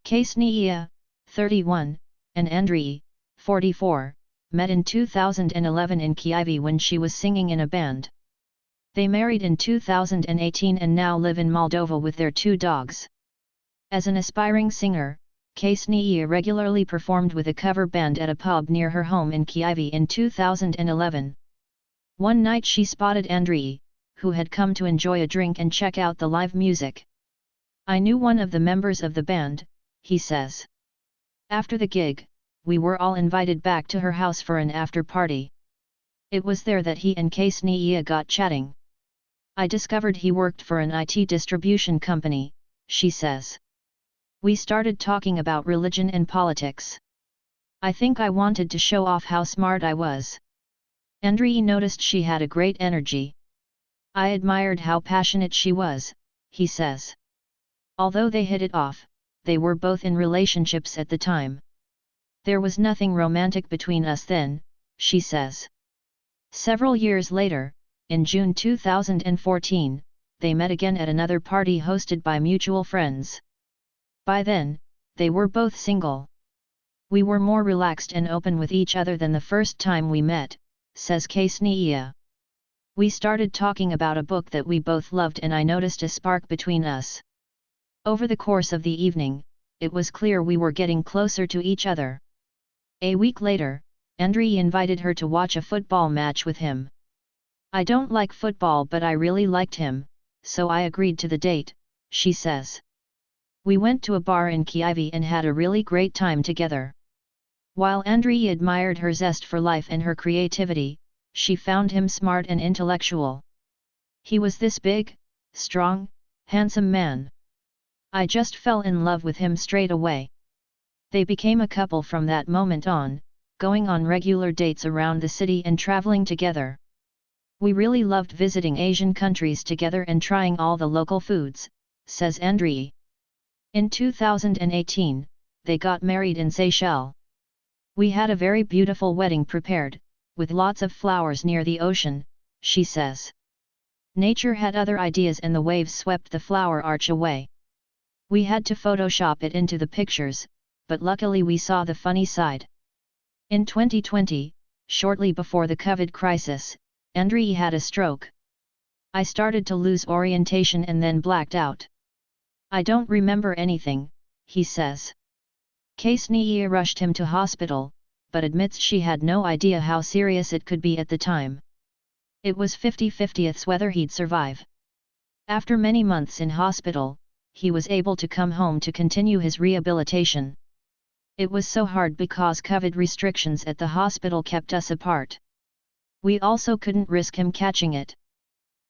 Kasnia, 31, and Andrii, 44, met in 2011 in Kyiv when she was singing in a band. They married in 2018 and now live in Moldova with their 2 dogs. As an aspiring singer, Kasnia regularly performed with a cover band at a pub near her home in Kyiv in 2011. One night she spotted Andrii, who had come to enjoy a drink and check out the live music. "I knew one of the members of the band," he says. "After the gig, we were all invited back to her house for an after-party. It was there that he and Kasnia got chatting. I discovered he worked for an IT distribution company," she says. "We started talking about religion and politics. I think I wanted to show off how smart I was. Andrii noticed she had a great energy. I admired how passionate she was," he says. Although they hit it off, they were both in relationships at the time. "There was nothing romantic between us then," she says. Several years later, in June 2014, they met again at another party hosted by mutual friends. By then, they were both single. "We were more relaxed and open with each other than the first time we met," says Kasnia. "We started talking about a book that we both loved and I noticed a spark between us. Over the course of the evening, it was clear we were getting closer to each other." A week later, Andrii invited her to watch a football match with him. "I don't like football but I really liked him, so I agreed to the date," she says. "We went to a bar in Kyiv and had a really great time together." While Andrii admired her zest for life and her creativity, she found him smart and intellectual. "He was this big, strong, handsome man. I just fell in love with him straight away." They became a couple from that moment on, going on regular dates around the city and traveling together. "We really loved visiting Asian countries together and trying all the local foods," says Andrii. In 2018, they got married in Seychelles. "We had a very beautiful wedding prepared, with lots of flowers near the ocean," she says. "Nature had other ideas and the waves swept the flower arch away. We had to Photoshop it into the pictures, but luckily we saw the funny side." In 2020, shortly before the COVID crisis, Andrii had a stroke. "I started to lose orientation and then blacked out. I don't remember anything," he says. Kasnia rushed him to hospital, but admits she had no idea how serious it could be at the time. It was 50-50 whether he'd survive. After many months in hospital, he was able to come home to continue his rehabilitation. "It was so hard because COVID restrictions at the hospital kept us apart. We also couldn't risk him catching it.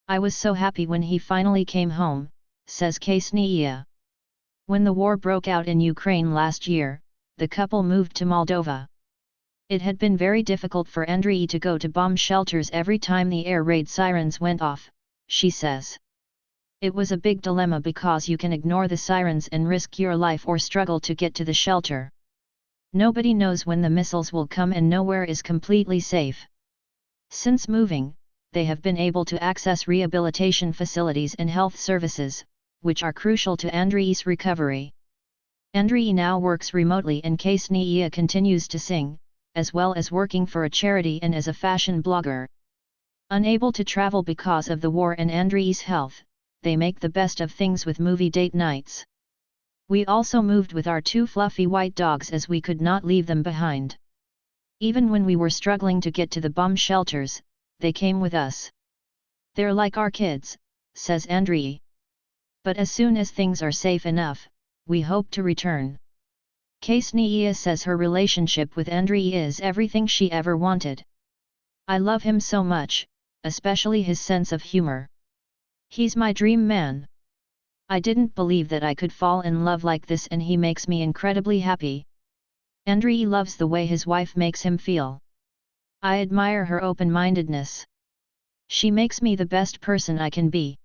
I was so happy when he finally came home," says Kasnia. When the war broke out in Ukraine last year, the couple moved to Moldova. "It had been very difficult for Andrii to go to bomb shelters every time the air raid sirens went off," she says. "It was a big dilemma because you can ignore the sirens and risk your life or struggle to get to the shelter. Nobody knows when the missiles will come and nowhere is completely safe." Since moving, they have been able to access rehabilitation facilities and health services, which are crucial to Andrii's recovery. Andrii now works remotely and Kasnia continues to sing, as well as working for a charity and as a fashion blogger. Unable to travel because of the war and Andrii's health, they make the best of things with movie date nights. "We also moved with our 2 fluffy white dogs as we could not leave them behind. Even when we were struggling to get to the bomb shelters, they came with us. They're like our kids," says Andrii. "But as soon as things are safe enough, we hope to return." Kasnia says her relationship with Andrii is everything she ever wanted. "I love him so much, especially his sense of humor. He's my dream man. I didn't believe that I could fall in love like this and he makes me incredibly happy. Andrii loves the way his wife makes him feel. I admire her open-mindedness. She makes me the best person I can be."